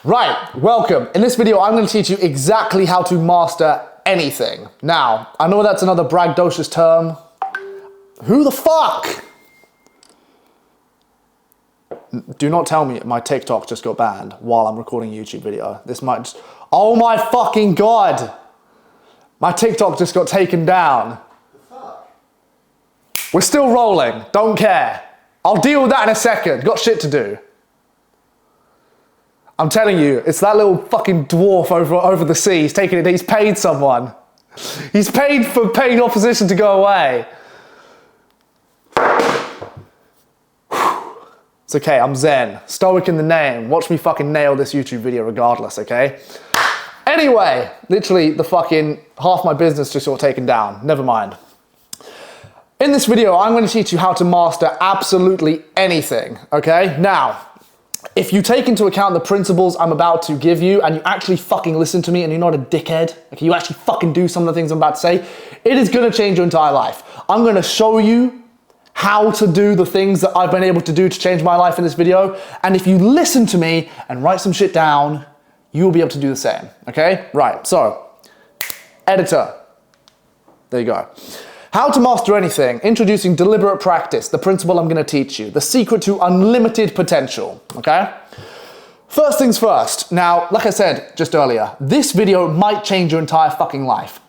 Right, welcome. In this video, I'm going to teach you exactly how to master anything. Now, I know that's another braggadocious term. Who the fuck? Do not tell me my TikTok just got banned while I'm recording a YouTube video. This might just... Oh my fucking God! My TikTok just got taken down. We're still rolling, don't care. I'll deal with that in a second, got shit to do. I'm telling you, it's that little fucking dwarf over the sea. He's taking it, he's paid someone. He's paid for paying opposition to go away. It's okay, I'm zen. Stoic in the name. Watch me fucking nail this YouTube video regardless, okay? Anyway, literally the fucking half my business just got taken down. Never mind. In this video, I'm going to teach you how to master absolutely anything, okay? Now, if you take into account the principles I'm about to give you and you actually fucking listen to me and you're not a dickhead, okay, you actually fucking do some of the things I'm about to say, it is going to change your entire life. I'm going to show you how to do the things that I've been able to do to change my life in this video. And if you listen to me and write some shit down, you will be able to do the same, okay? Right, so, editor. There you go. How to master anything, introducing deliberate practice, the principle I'm gonna teach you, the secret to unlimited potential, okay? First things first. Now, like I said just earlier, this video might change your entire fucking life.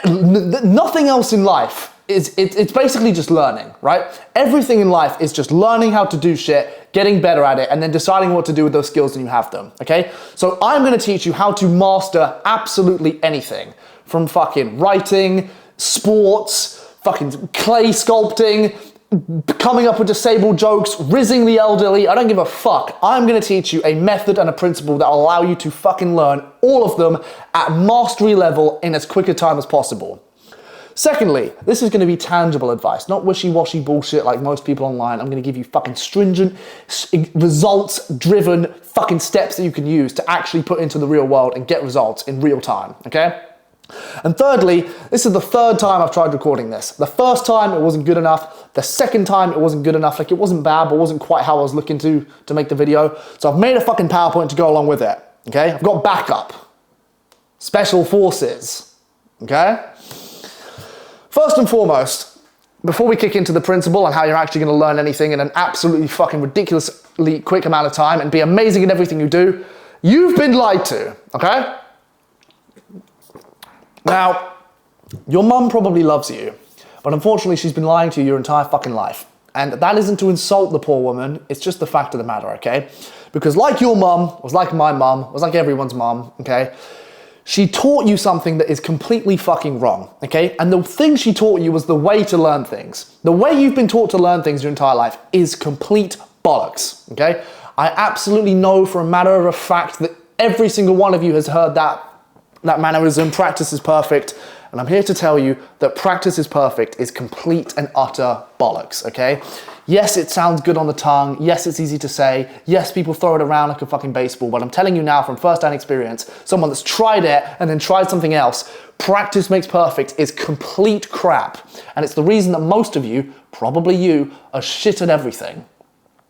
Nothing else in life it's basically just learning, right? Everything in life is just learning how to do shit, getting better at it, and then deciding what to do with those skills when you have them, okay? So I'm gonna teach you how to master absolutely anything, from fucking writing, sports, fucking clay sculpting, coming up with disabled jokes, rizzing the elderly. I don't give a fuck. I'm gonna teach you a method and a principle that will allow you to fucking learn all of them at mastery level in as quick a time as possible. Secondly, this is gonna be tangible advice, not wishy-washy bullshit like most people online. I'm gonna give you fucking stringent, results-driven fucking steps that you can use to actually put into the real world and get results in real time, okay? And thirdly, this is the third time I've tried recording this. The first time it wasn't good enough. The second time it wasn't good enough. Like, it wasn't bad, but it wasn't quite how I was looking to make the video. So I've made a fucking PowerPoint to go along with it, okay? I've got backup. Special forces, okay? First and foremost, before we kick into the principle and how you're actually gonna learn anything in an absolutely fucking ridiculously quick amount of time and be amazing at everything you do, you've been lied to, okay? Now, your mum probably loves you, but unfortunately she's been lying to you your entire fucking life. And that isn't to insult the poor woman, it's just the fact of the matter, okay? Because like your mum, was like my mum, was like everyone's mum, okay? She taught you something that is completely fucking wrong, okay? And the thing she taught you was the way to learn things. The way you've been taught to learn things your entire life is complete bollocks, okay? I absolutely know for a matter of fact that every single one of you has heard that mannerism, practice is perfect, and I'm here to tell you that practice is perfect is complete and utter bollocks, okay? Yes, it sounds good on the tongue, yes, it's easy to say, yes, people throw it around like a fucking baseball, but I'm telling you now from first-hand experience, someone that's tried it and then tried something else, practice makes perfect is complete crap, and it's the reason that most of you, probably you, are shit at everything.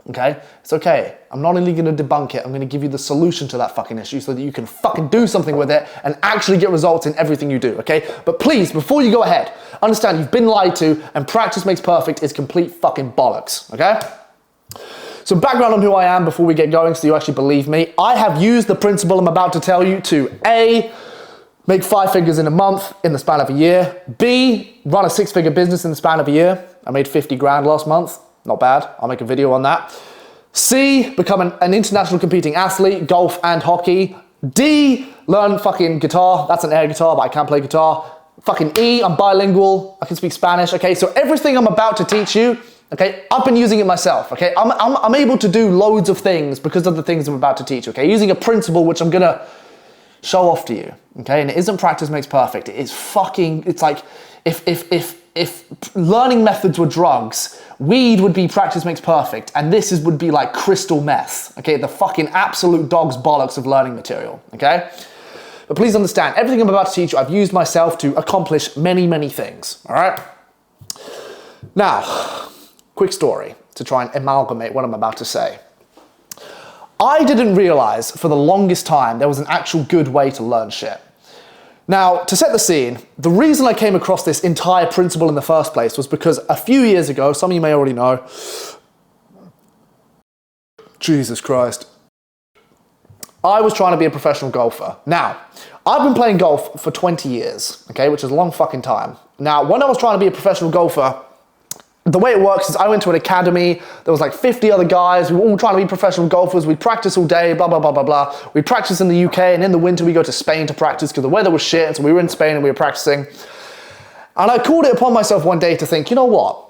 Okay? It's okay. I'm not only gonna debunk it, I'm gonna give you the solution to that fucking issue so that you can fucking do something with it and actually get results in everything you do, okay? But please, before you go ahead, understand you've been lied to and practice makes perfect is complete fucking bollocks, okay? Some background on who I am before we get going so you actually believe me. I have used the principle I'm about to tell you to A, make 5 figures in a month in the span of a year, B, run a 6-figure business in the span of a year. I made 50 grand last month. Not bad, I'll make a video on that. C, become an international competing athlete, golf and hockey. D, learn fucking guitar. That's an air guitar, but I can't play guitar. Fucking E, I'm bilingual, I can speak Spanish, okay? So everything I'm about to teach you, okay, I've been using it myself, okay? I'm able to do loads of things because of the things I'm about to teach, okay? Using a principle which I'm gonna show off to you, okay? And it isn't practice makes perfect, it's fucking, it's like, if learning methods were drugs, weed would be practice makes perfect, and this would be like crystal meth, okay? The fucking absolute dog's bollocks of learning material, okay? But please understand, everything I'm about to teach you, I've used myself to accomplish many, many things, all right? Now, quick story to try and amalgamate what I'm about to say. I didn't realize for the longest time there was an actual good way to learn shit. Now, to set the scene, the reason I came across this entire principle in the first place was because a few years ago, some of you may already know, Jesus Christ, I was trying to be a professional golfer. Now, I've been playing golf for 20 years, okay, which is a long fucking time. Now, when I was trying to be a professional golfer, the way it works is I went to an academy, there was like 50 other guys, we were all trying to be professional golfers, we practice all day, blah, blah, blah, blah, blah. We practice in the UK, and in the winter we go to Spain to practice because the weather was shit, and so we were in Spain and we were practicing. And I called it upon myself one day to think, you know what?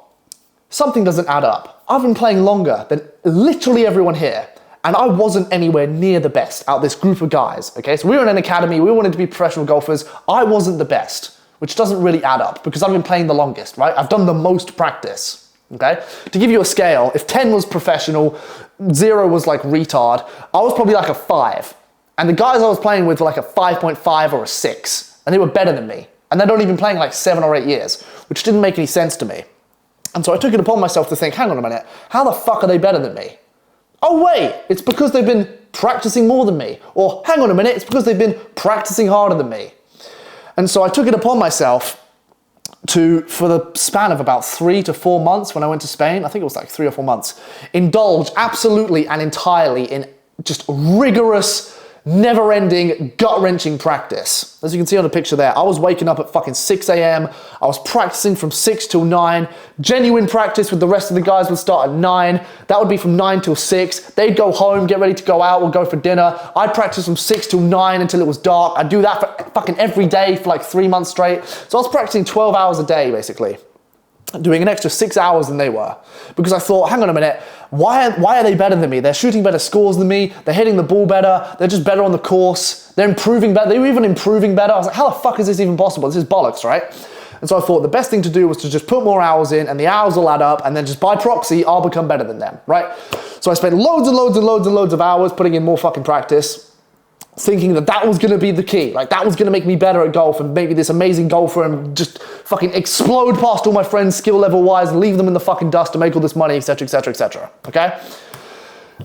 Something doesn't add up. I've been playing longer than literally everyone here, and I wasn't anywhere near the best out of this group of guys, okay? So we were in an academy, we wanted to be professional golfers, I wasn't the best, which doesn't really add up because I've been playing the longest, right? I've done the most practice, okay? To give you a scale, if 10 was professional, 0 was like retard, I was probably like a 5. And the guys I was playing with were like a 5.5 or a 6, and they were better than me. And they'd only been playing like 7 or 8 years, which didn't make any sense to me. And so I took it upon myself to think, hang on a minute, how the fuck are they better than me? Oh wait, it's because they've been practicing more than me. Or hang on a minute, it's because they've been practicing harder than me. And so I took it upon myself to, for the span of about 3 to 4 months when I went to Spain, I think it was like 3 or 4 months, indulge absolutely and entirely in just rigorous, never-ending, gut-wrenching practice. As you can see on the picture there, I was waking up at fucking 6 a.m. I was practicing from 6 till 9. Genuine practice with the rest of the guys would start at 9. That would be from 9 till 6. They'd go home, get ready to go out, we'll go for dinner. I'd practice from 6 till 9 until it was dark. I'd do that for fucking every day for like 3 months straight. So I was practicing 12 hours a day, basically, doing an extra 6 hours than they were. Because I thought, hang on a minute, why are they better than me? They're shooting better scores than me, they're hitting the ball better, they're just better on the course, they're improving better, they were even improving better. I was like, how the fuck is this even possible? This is bollocks, right? And so I thought the best thing to do was to just put more hours in, and the hours will add up, and then just by proxy, I'll become better than them, right? So I spent loads and loads and loads and loads of hours putting in more fucking practice, thinking that that was gonna be the key. Like, that was gonna make me better at golf and make me this amazing golfer and just fucking explode past all my friends skill level wise and leave them in the fucking dust to make all this money, etc., etc., etc., okay?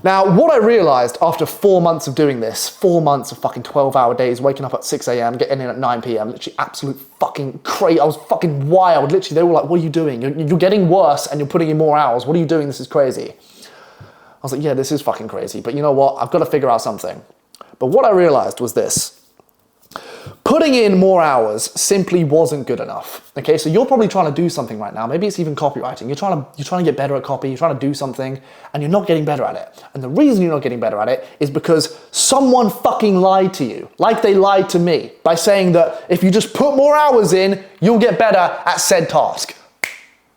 Now, what I realized after 4 months of doing this, 4 months of fucking 12-hour days, waking up at 6 a.m., getting in at 9 p.m., literally absolute fucking crazy. I was fucking wild. Literally, they were like, what are you doing? You're getting worse and you're putting in more hours. What are you doing? This is crazy. I was like, yeah, this is fucking crazy. But you know what? I've got to figure out something. But what I realized was this. Putting in more hours simply wasn't good enough. Okay, so you're probably trying to do something right now. Maybe it's even copywriting. You're trying to get better at copy. You're trying to do something and you're not getting better at it. And the reason you're not getting better at it is because someone fucking lied to you, like they lied to me, by saying that if you just put more hours in, you'll get better at said task.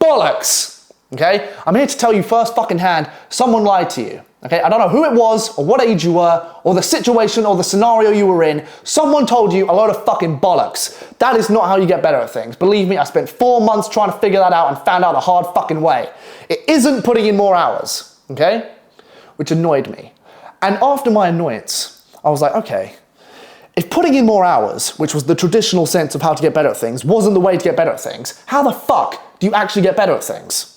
Bollocks. Okay, I'm here to tell you first fucking hand, someone lied to you. Okay, I don't know who it was, or what age you were, or the situation, or the scenario you were in. Someone told you a load of fucking bollocks. That is not how you get better at things. Believe me, I spent 4 months trying to figure that out and found out the hard fucking way. It isn't putting in more hours, okay? Which annoyed me. And after my annoyance, I was like, okay, if putting in more hours, which was the traditional sense of how to get better at things, wasn't the way to get better at things, how the fuck do you actually get better at things?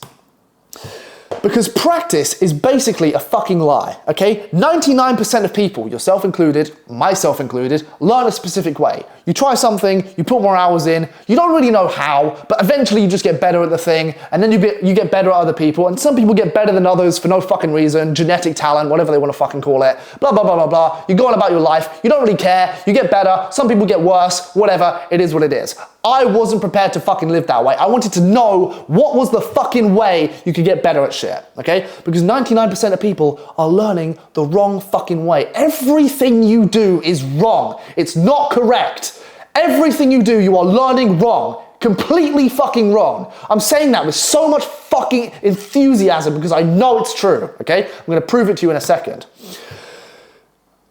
Because practice is basically a fucking lie, okay? 99% of people, yourself included, myself included, learn a specific way. You try something, you put more hours in, you don't really know how, but eventually you just get better at the thing, and then you get better at other people, and some people get better than others for no fucking reason, genetic talent, whatever they want to fucking call it, blah, blah, blah, blah, blah. You go on about your life, you don't really care, you get better, some people get worse, whatever, it is what it is. I wasn't prepared to fucking live that way. I wanted to know what was the fucking way you could get better at shit, okay? Because 99% of people are learning the wrong fucking way. Everything you do is wrong. It's not correct. Everything you do, you are learning wrong. Completely fucking wrong. I'm saying that with so much fucking enthusiasm because I know it's true, okay? I'm gonna prove it to you in a second.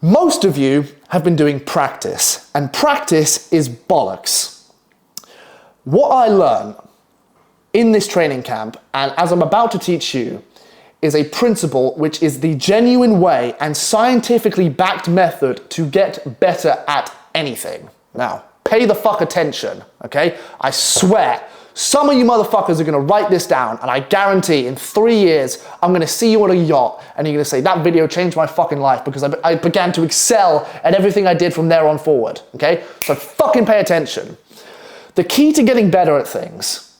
Most of you have been doing practice, and practice is bollocks. What I learned in this training camp, and as I'm about to teach you, is a principle which is the genuine way and scientifically backed method to get better at anything. Now, pay the fuck attention, okay? I swear, Some of you motherfuckers are gonna write this down, and I guarantee in 3 years, I'm gonna see you on a yacht, and you're gonna say, that video changed my fucking life because I began to excel at everything I did from there on forward, okay? So fucking pay attention. The key to getting better at things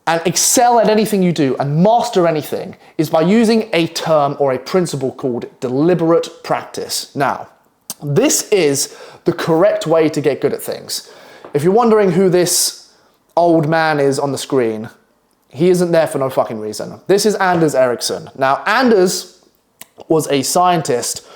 and excel at anything you do and master anything is by using a term or a principle called deliberate practice. Now, this is the correct way to get good at things. If you're wondering who this old man is on the screen, he isn't there for no fucking reason. This is Anders Ericsson. Now, Anders was a scientist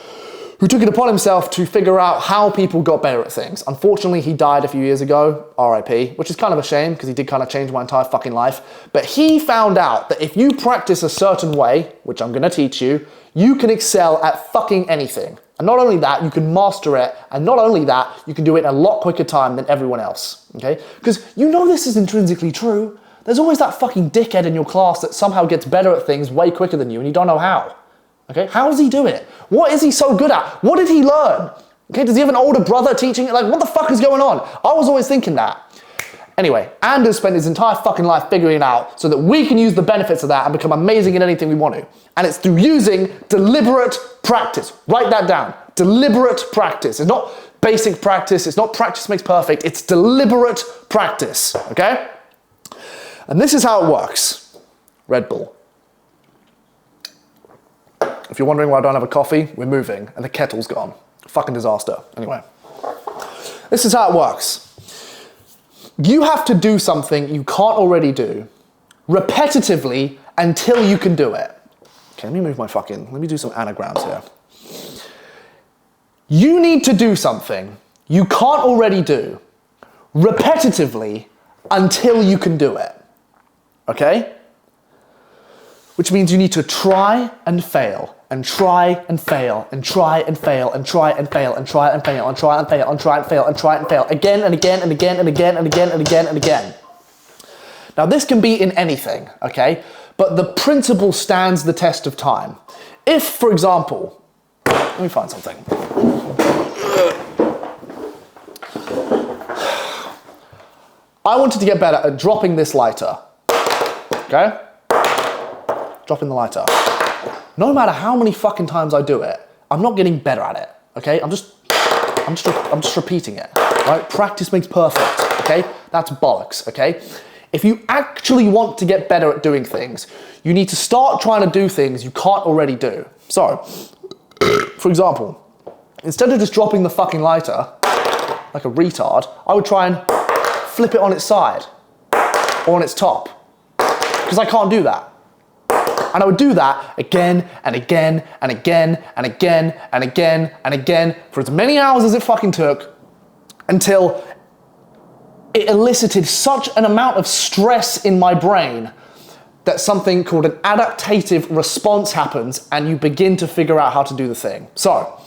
who took it upon himself to figure out how people got better at things. Unfortunately, he died a few years ago, RIP, which is kind of a shame because he did kind of change my entire fucking life. But he found out that if you practice a certain way, which I'm gonna teach you, you can excel at fucking anything. And not only that, you can master it. And not only that, you can do it in a lot quicker time than everyone else, okay? Because you know this is intrinsically true. There's always that fucking dickhead in your class that somehow gets better at things way quicker than you and you don't know how. Okay, how does he do it? What is he so good at? What did he learn? Okay, does he have an older brother teaching it? Like, what the fuck is going on? I was always thinking that. Anyway, Anders spent his entire fucking life figuring it out so that we can use the benefits of that and become amazing at anything we want to. And it's through using deliberate practice. Write that down. Deliberate practice. It's not basic practice. It's not practice makes perfect. It's deliberate practice, okay? And this is how it works. Red Bull. If you're wondering why I don't have a coffee, we're moving and the kettle's gone. Fucking disaster. Anyway, this is how it works. You have to do something you can't already do repetitively until you can do it. Okay, let me do some anagrams here. You need to do something you can't already do repetitively until you can do it. Okay? Which means you need to try and fail, and try and fail, and try and fail, and try and fail, and try and fail, and try and fail, and try and fail, and try and fail, again and again and again and again and again and again and again. Now this can be in anything, okay? But the principle stands the test of time. If, for example, let me find something. I wanted to get better at dropping this lighter, okay? Dropping the lighter. No matter how many fucking times I do it, I'm not getting better at it, okay? I'm just repeating it, right? Practice makes perfect, okay? That's bollocks, okay? If you actually want to get better at doing things, you need to start trying to do things you can't already do. So, for example, instead of just dropping the fucking lighter like a retard, I would try and flip it on its side or on its top, because I can't do that. And I would do that again and again and again and again and again and again for as many hours as it fucking took until it elicited such an amount of stress in my brain that something called an adaptative response happens and you begin to figure out how to do the thing. So,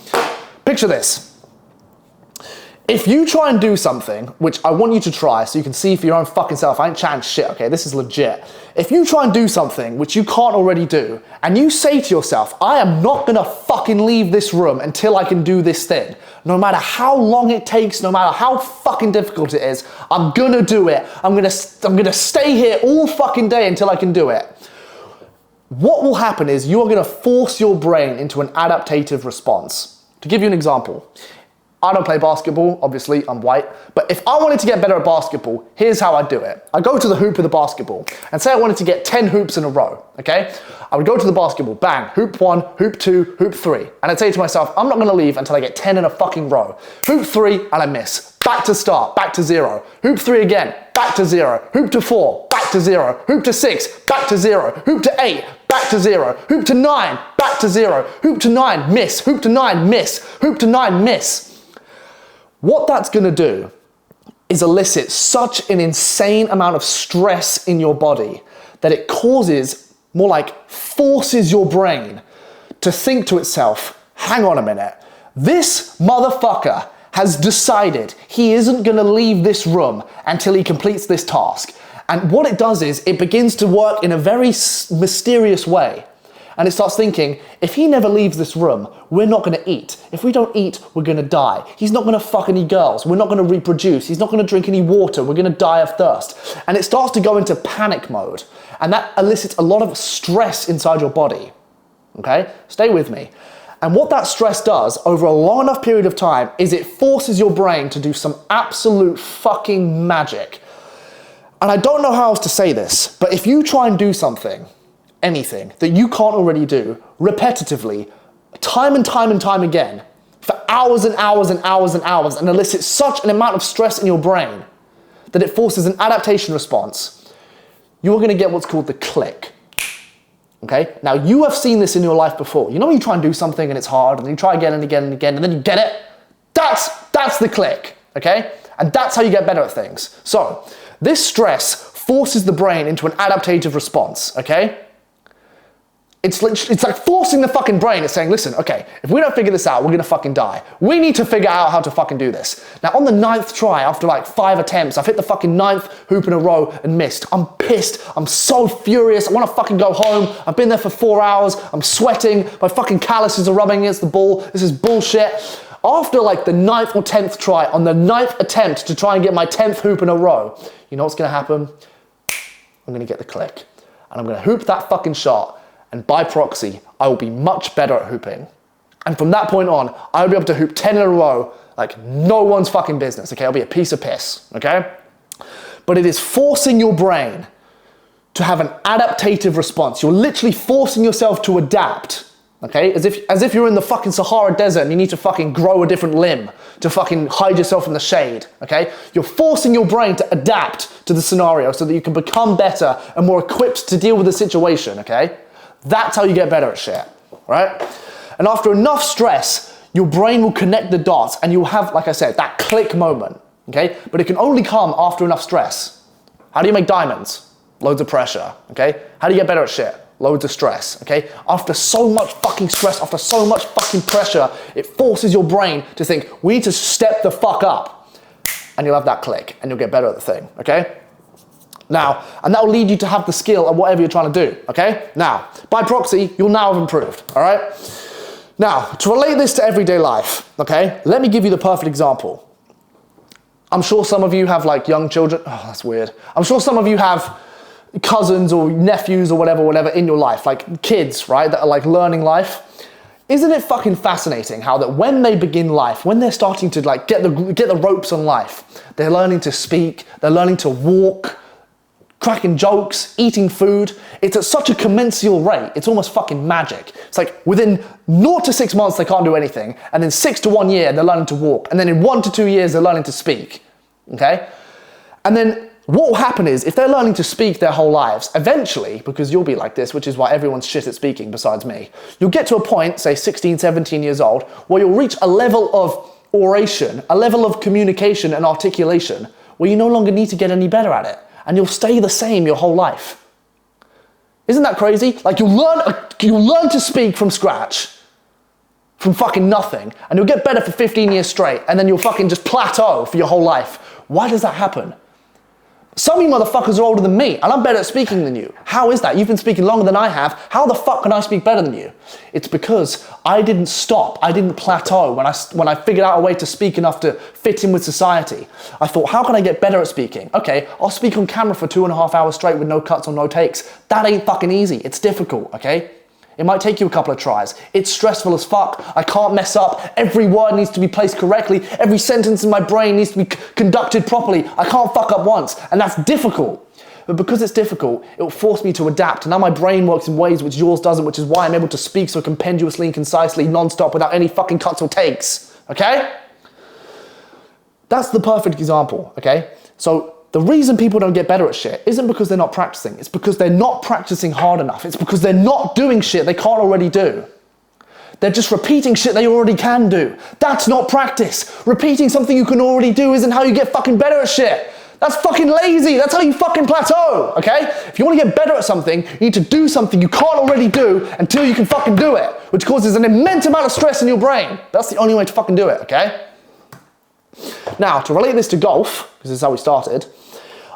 picture this. If you try and do something, which I want you to try so you can see for your own fucking self, I ain't chatting shit, okay, this is legit. If you try and do something which you can't already do, and you say to yourself, I am not gonna fucking leave this room until I can do this thing, no matter how long it takes, no matter how fucking difficult it is, I'm gonna do it. I'm gonna stay here all fucking day until I can do it. What will happen is you are gonna force your brain into an adaptative response. To give you an example, I don't play basketball, obviously, I'm white, but if I wanted to get better at basketball, here's how I do it. I go to the hoop of the basketball, and say I wanted to get 10 hoops in a row, okay? I would go to the basketball, bang, hoop 1, hoop 2, hoop 3, and I'd say to myself, I'm not gonna leave until I get 10 in a fucking row. Hoop 3, and I miss. Back to start, back to 0. Hoop 3 again, back to 0. Hoop to 4, back to 0. Hoop to 6, back to 0. Hoop to 8, back to 0. Hoop to 9, back to 0. Hoop to 9, miss. Hoop to 9, miss. Hoop to 9, miss. What that's gonna do is elicit such an insane amount of stress in your body that it causes, more like forces your brain to think to itself, hang on a minute, this motherfucker has decided he isn't gonna leave this room until he completes this task. And what it does is it begins to work in a very mysterious way. And it starts thinking, if he never leaves this room, we're not gonna eat. If we don't eat, we're gonna die. He's not gonna fuck any girls. We're not gonna reproduce. He's not gonna drink any water. We're gonna die of thirst. And it starts to go into panic mode. And that elicits a lot of stress inside your body. Okay? Stay with me. And what that stress does over a long enough period of time is it forces your brain to do some absolute fucking magic. And I don't know how else to say this, but if you try and do something, anything that you can't already do repetitively, time and time and time again, for hours and hours and hours and hours, and elicits such an amount of stress in your brain that it forces an adaptation response, you're going to get what's called the click. Okay? Now, you have seen this in your life before. You know when you try and do something and it's hard, and then you try again and again and again, and then you get it? That's the click. Okay? And that's how you get better at things. So, this stress forces the brain into an adaptative response. Okay? It's like forcing the fucking brain. It's saying, listen, okay, if we don't figure this out, we're gonna fucking die. We need to figure out how to fucking do this. Now, on the 9th try, after like 5 attempts, I've hit the fucking 9th hoop in a row and missed. I'm pissed. I'm so furious. I wanna fucking go home. I've been there for 4 hours. I'm sweating. My fucking calluses are rubbing against the ball. This is bullshit. After like the 9th or 10th try, on the 9th attempt to try and get my 10th hoop in a row, you know what's gonna happen? I'm gonna get the click. And I'm gonna hoop that fucking shot. And by proxy, I will be much better at hooping. And from that point on, I'll be able to hoop 10 in a row like no one's fucking business, okay? I'll be a piece of piss, okay? But it is forcing your brain to have an adaptative response. You're literally forcing yourself to adapt, okay? As if you're in the fucking Sahara Desert and you need to fucking grow a different limb to fucking hide yourself from the shade, okay? You're forcing your brain to adapt to the scenario so that you can become better and more equipped to deal with the situation, okay? That's how you get better at shit, right? And after enough stress, your brain will connect the dots and you'll have, like I said, that click moment, okay? But it can only come after enough stress. How do you make diamonds? Loads of pressure, okay? How do you get better at shit? Loads of stress, okay? After so much fucking stress, after so much fucking pressure, it forces your brain to think, we need to step the fuck up. And you'll have that click and you'll get better at the thing, okay? Now, and that will lead you to have the skill at whatever you're trying to do, okay? Now, by proxy, you'll now have improved, all right? Now, to relate this to everyday life, okay, let me give you the perfect example. I'm sure some of you have like young children. Oh, that's weird. I'm sure some of you have cousins or nephews or whatever in your life, like kids, right, that are like learning life. Isn't it fucking fascinating how that when they begin life, when they're starting to like get the ropes on life, they're learning to speak, they're learning to walk, cracking jokes, eating food, it's at such a commensurate rate, it's almost fucking magic. It's like within 0 to 6 months they can't do anything, and then 6 to 1 year they're learning to walk, and then in 1 to 2 years they're learning to speak, okay? And then what will happen is, if they're learning to speak their whole lives, eventually, because you'll be like this, which is why everyone's shit at speaking besides me, you'll get to a point, say 16, 17 years old, where you'll reach a level of oration, a level of communication and articulation, where you no longer need to get any better at it. And you'll stay the same your whole life. Isn't that crazy? Like you'll learn to speak from scratch, from fucking nothing, and you'll get better for 15 years straight, and then you'll fucking just plateau for your whole life. Why does that happen? Some of you motherfuckers are older than me, and I'm better at speaking than you. How is that? You've been speaking longer than I have. How the fuck can I speak better than you? It's because I didn't stop. I didn't plateau when I figured out a way to speak enough to fit in with society. I thought, how can I get better at speaking? Okay, I'll speak on camera for 2.5 hours straight with no cuts or no takes. That ain't fucking easy. It's difficult, okay? It might take you a couple of tries. It's stressful as fuck. I can't mess up. Every word needs to be placed correctly. Every sentence in my brain needs to be conducted properly. I can't fuck up once, and that's difficult. But because it's difficult, it will force me to adapt. And now my brain works in ways which yours doesn't, which is why I'm able to speak so compendiously and concisely, non-stop, without any fucking cuts or takes, okay? That's the perfect example, okay? So the reason people don't get better at shit isn't because they're not practicing. It's because they're not practicing hard enough. It's because they're not doing shit they can't already do. They're just repeating shit they already can do. That's not practice. Repeating something you can already do isn't how you get fucking better at shit. That's fucking lazy. That's how you fucking plateau, okay? If you want to get better at something, you need to do something you can't already do until you can fucking do it, which causes an immense amount of stress in your brain. That's the only way to fucking do it, okay? Now, to relate this to golf, because this is how we started,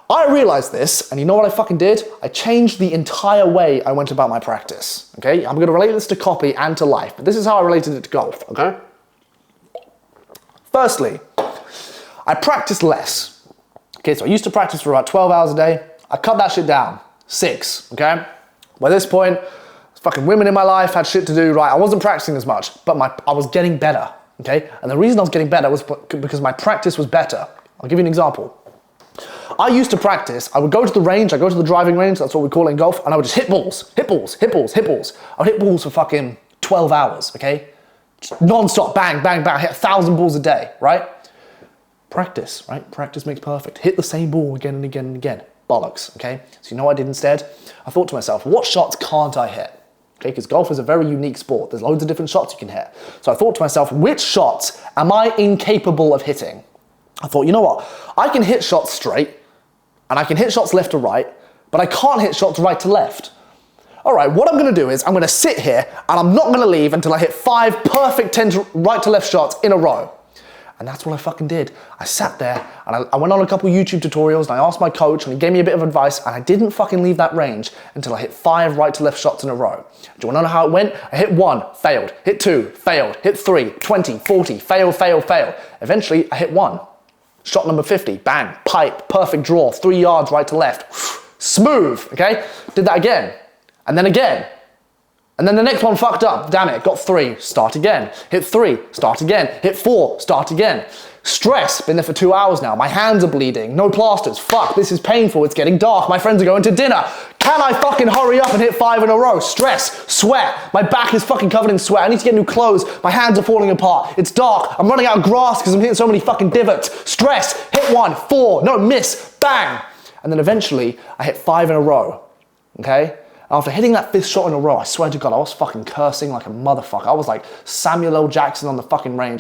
I realized this, and you know what I fucking did? I changed the entire way I went about my practice, okay? I'm gonna relate this to copy and to life, but this is how I related it to golf, okay? Firstly, I practiced less. Okay, so I used to practice for about 12 hours a day. I cut that shit down, 6, okay? By this point, there's fucking women in my life, had shit to do, right? I wasn't practicing as much, but I was getting better, okay? And the reason I was getting better was because my practice was better. I'll give you an example. I used to practice, I would go to the range, I'd go to the driving range, that's what we call it in golf, and I would just hit balls, hit balls, hit balls, hit balls. I would hit balls for fucking 12 hours, okay? Just non-stop, bang, bang, bang, hit 1,000 balls a day, right? Practice, right? Practice makes perfect. Hit the same ball again and again and again. Bollocks, okay? So you know what I did instead? I thought to myself, what shots can't I hit? Okay, because golf is a very unique sport. There's loads of different shots you can hit. So I thought to myself, which shots am I incapable of hitting? I thought, you know what? I can hit shots straight, and I can hit shots left to right, but I can't hit shots right to left. All right, what I'm gonna do is I'm gonna sit here, and I'm not gonna leave until I hit 5 perfect 10 right to left shots in a row. And that's what I fucking did. I sat there, and I went on a couple YouTube tutorials, and I asked my coach, and he gave me a bit of advice, and I didn't fucking leave that range until I hit 5 right to left shots in a row. Do you wanna know how it went? I hit 1, failed. Hit 2, failed. Hit 3, 20, 40, fail, fail, fail. Eventually, I hit 1. Shot number 50, bang, pipe, perfect draw, 3 yards right to left. Smooth, okay? Did that again, and then again. And then the next one fucked up, damn it, got 3, start again. Hit 3, start again. Hit 4, start again. Stress, been there for 2 hours now. My hands are bleeding, no plasters. Fuck, this is painful, it's getting dark. My friends are going to dinner. Can I fucking hurry up and hit 5 in a row? Stress, sweat, my back is fucking covered in sweat. I need to get new clothes, my hands are falling apart. It's dark, I'm running out of grass because I'm hitting so many fucking divots. Stress, hit 1, 4, no, miss, bang. And then eventually, I hit 5 in a row, okay? After hitting that 5th shot in a row, I swear to God, I was fucking cursing like a motherfucker. I was like Samuel L. Jackson on the fucking range.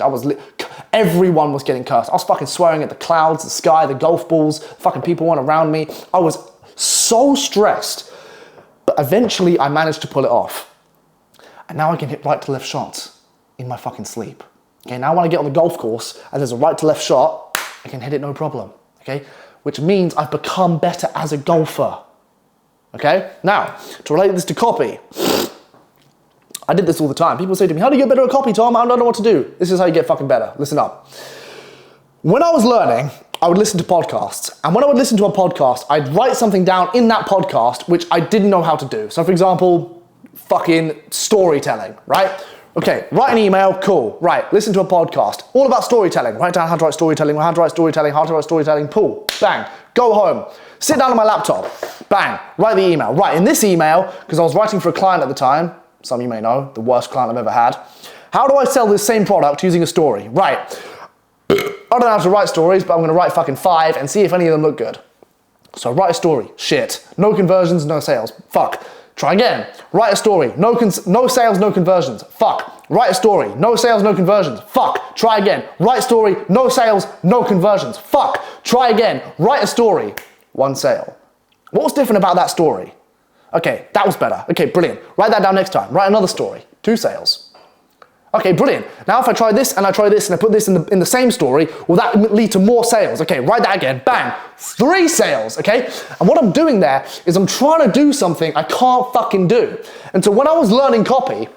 Everyone was getting cursed. I was fucking swearing at the clouds, the sky, the golf balls, fucking people weren't around me. I was so stressed, but eventually I managed to pull it off. And now I can hit right to left shots in my fucking sleep. Okay, now when I get on the golf course and there's a right to left shot, I can hit it no problem, okay? Which means I've become better as a golfer. Okay, now, to relate this to copy, I did this all the time. People say to me, how do you get better at copy, Tom? I don't know what to do. This is how you get fucking better. Listen up. When I was learning, I would listen to podcasts. And when I would listen to a podcast, I'd write something down in that podcast which I didn't know how to do. So for example, fucking storytelling, right? Okay, write an email, cool. Right, listen to a podcast, all about storytelling. Write down how to write storytelling, how to write storytelling, how to write storytelling, pull, bang, go home. Sit down on my laptop, bang, write the email. Right, in this email, because I was writing for a client at the time, some of you may know, the worst client I've ever had. How do I sell this same product using a story? Right, I don't know how to write stories, but I'm gonna write fucking 5 and see if any of them look good. So write a story, shit. No conversions, no sales, fuck. Try again, write a story, no sales, no conversions, fuck. Write a story, no sales, no conversions, fuck. Try again, write a story, no sales, no conversions, fuck. Try again, write a story, 1 sale. What was different about that story? Okay, that was better. Okay, brilliant. Write that down next time. Write another story, 2 sales. Okay, brilliant. Now if I try this and I try this and I put this in the same story, will that lead to more sales? Okay, write that again, bang, 3 sales, okay? And what I'm doing there is I'm trying to do something I can't fucking do. And so when I was learning copy,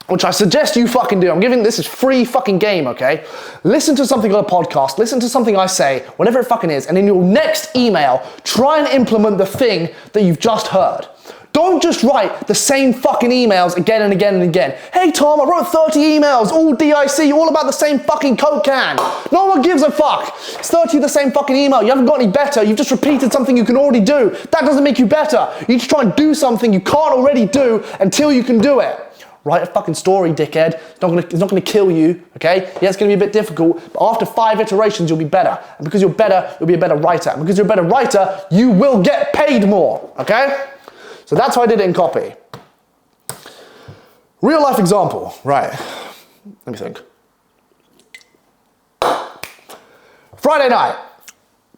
which I suggest you fucking do, I'm giving this is free fucking game, okay? Listen to something on a podcast, listen to something I say, whatever it fucking is, and in your next email, try and implement the thing that you've just heard. Don't just write the same fucking emails again and again and again. Hey Tom, I wrote 30 emails, all DIC, all about the same fucking Coke can. No one gives a fuck. It's 30 of the same fucking email. You haven't got any better. You've just repeated something you can already do. That doesn't make you better. You need to try and do something you can't already do until you can do it. Write a fucking story, dickhead. It's not gonna kill you, okay? Yeah, it's gonna be a bit difficult, but after 5 iterations, you'll be better. And because you're better, you'll be a better writer. And because you're a better writer, you will get paid more, okay? So that's how I did it in copy. Real life example, right. Let me think. Friday night.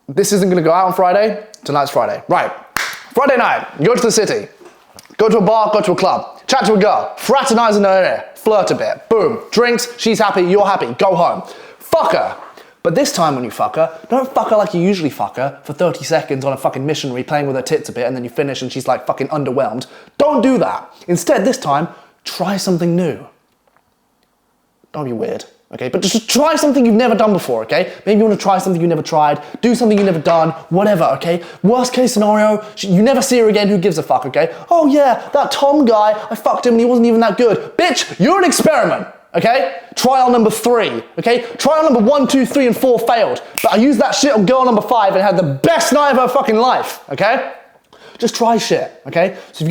This isn't gonna go out on Friday. Tonight's Friday. Right. Friday night, you go to the city. Go to a bar, go to a club. Chat to a girl. Fraternize in her ear. Flirt a bit. Boom. Drinks, she's happy, you're happy. Go home. Fuck her. But this time when you fuck her, don't fuck her like you usually fuck her for 30 seconds on a fucking missionary playing with her tits a bit and then you finish and she's like fucking underwhelmed. Don't do that. Instead, this time, try something new. Don't be weird, okay? But just try something you've never done before, okay? Maybe you want to try something you never tried, do something you never done, whatever, okay? Worst case scenario, you never see her again, who gives a fuck, okay? Oh yeah, that Tom guy, I fucked him and he wasn't even that good. Bitch, you're an experiment, okay? Trial number 3, okay? Trial number 1, 2, 3, and 4 failed, but I used that shit on girl number 5 and had the best night of her fucking life, okay? Just try shit, okay? So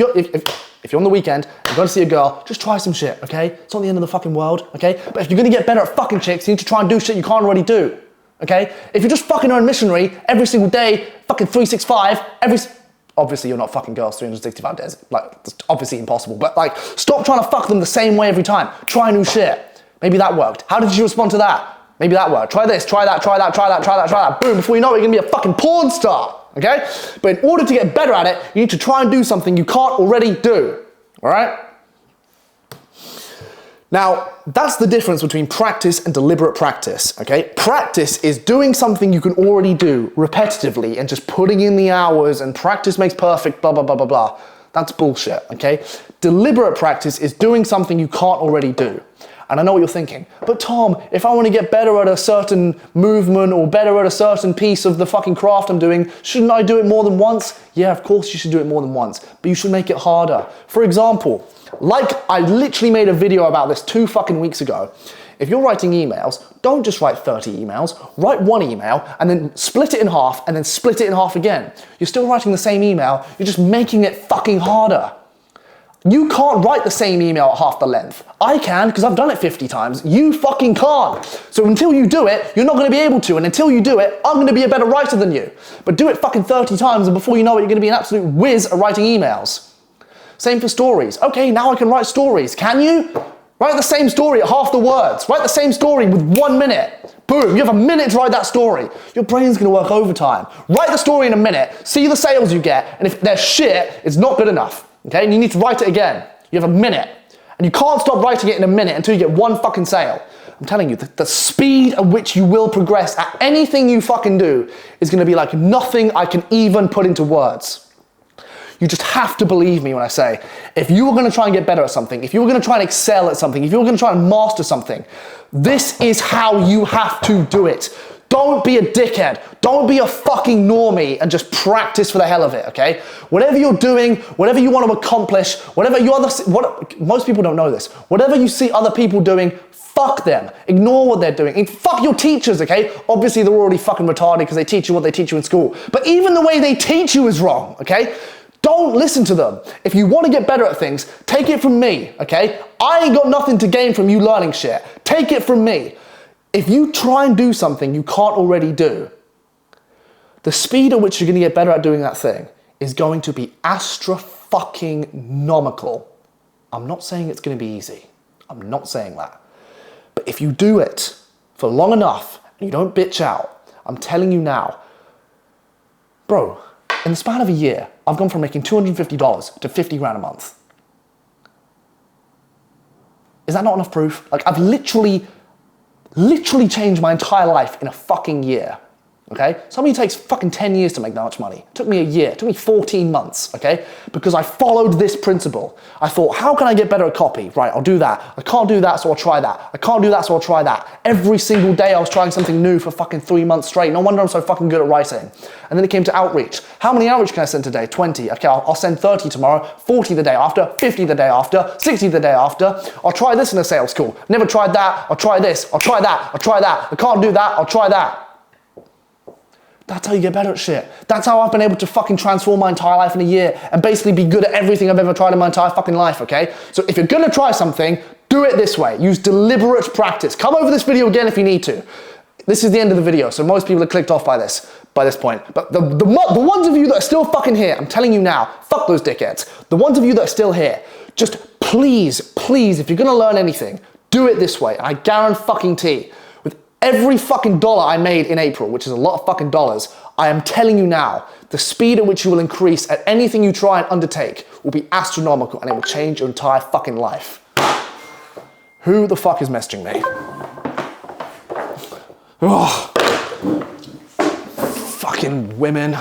if you're on the weekend and you're going to see a girl, just try some shit, okay? It's not the end of the fucking world, okay? But if you're going to get better at fucking chicks, you need to try and do shit you can't already do, okay? If you're just fucking her in missionary every single day, fucking 365, obviously you're not fucking girls 365 days. Like, it's obviously impossible. But like, stop trying to fuck them the same way every time. Try new shit. Maybe that worked. How did you respond to that? Maybe that worked. Try this, try that, try that, try that, try that, try that. Boom, before you know it, you're gonna be a fucking porn star, okay? But in order to get better at it, you need to try and do something you can't already do, all right? Now, that's the difference between practice and deliberate practice, okay? Practice is doing something you can already do repetitively and just putting in the hours and practice makes perfect, blah, blah, blah, blah, blah. That's bullshit, okay? Deliberate practice is doing something you can't already do. And I know what you're thinking, but Tom, if I want to get better at a certain movement or better at a certain piece of the fucking craft I'm doing, shouldn't I do it more than once? Yeah, of course you should do it more than once, but you should make it harder. For example, like I literally made a video about this 2 fucking weeks ago. If you're writing emails, don't just write 30 emails, write 1 email and then split it in half and then split it in half again. You're still writing the same email, you're just making it fucking harder. You can't write the same email at half the length. I can, because I've done it 50 times. You fucking can't. So until you do it, you're not going to be able to. And until you do it, I'm going to be a better writer than you. But do it fucking 30 times and before you know it, you're going to be an absolute whiz at writing emails. Same for stories. Okay, now I can write stories. Can you? Write the same story at half the words. Write the same story with 1 minute. Boom, you have a minute to write that story. Your brain's going to work overtime. Write the story in a minute, see the sales you get, and if they're shit, it's not good enough. Okay, and you need to write it again. You have a minute. And you can't stop writing it in a minute until you get 1 fucking sale. I'm telling you, the speed at which you will progress at anything you fucking do is gonna be like nothing I can even put into words. You just have to believe me when I say, if you were gonna try and get better at something, if you were gonna try and excel at something, if you were gonna try and master something, this is how you have to do it. Don't be a dickhead. Don't be a fucking normie and just practice for the hell of it, okay? Whatever you're doing, whatever you want to accomplish, most people don't know this. Whatever you see other people doing, fuck them. Ignore what they're doing. And fuck your teachers, okay? Obviously, they're already fucking retarded because they teach you what they teach you in school. But even the way they teach you is wrong, okay? Don't listen to them. If you want to get better at things, take it from me, okay? I ain't got nothing to gain from you learning shit. Take it from me. If you try and do something you can't already do, the speed at which you're going to get better at doing that thing is going to be astra-fucking-nomical. I'm not saying it's going to be easy. I'm not saying that. But if you do it for long enough and you don't bitch out, I'm telling you now, bro, in the span of a year, I've gone from making $250 to 50 grand a month. Is that not enough proof? Like, I've literally changed my entire life in a fucking year, okay? Somebody takes fucking 10 years to make that much money. It took me a year, it took me 14 months, okay? Because I followed this principle. I thought, how can I get better at copy? Right, I'll do that. I can't do that, so I'll try that. I can't do that, so I'll try that. Every single day I was trying something new for fucking 3 months straight. No wonder I'm so fucking good at writing. And then it came to outreach. How many outreach can I send today? 20. Okay, I'll send 30 tomorrow, 40 the day after, 50 the day after, 60 the day after. I'll try this in a sales call. Never tried that. I'll try this. I'll try that. I'll try that. I can't do that. I'll try that. That's how you get better at shit. That's how I've been able to fucking transform my entire life in a year and basically be good at everything I've ever tried in my entire fucking life, okay? So if you're gonna try something, do it this way. Use deliberate practice. Come over this video again if you need to. This is the end of the video, so most people have clicked off by this point. But the ones of you that are still fucking here, I'm telling you now, fuck those dickheads. The ones of you that are still here, just please, if you're gonna learn anything, do it this way. And I guarantee, with every fucking dollar I made in April, which is a lot of fucking dollars, I am telling you now, the speed at which you will increase at anything you try and undertake will be astronomical and it will change your entire fucking life. Who the fuck is messaging me? Oh. Fucking women.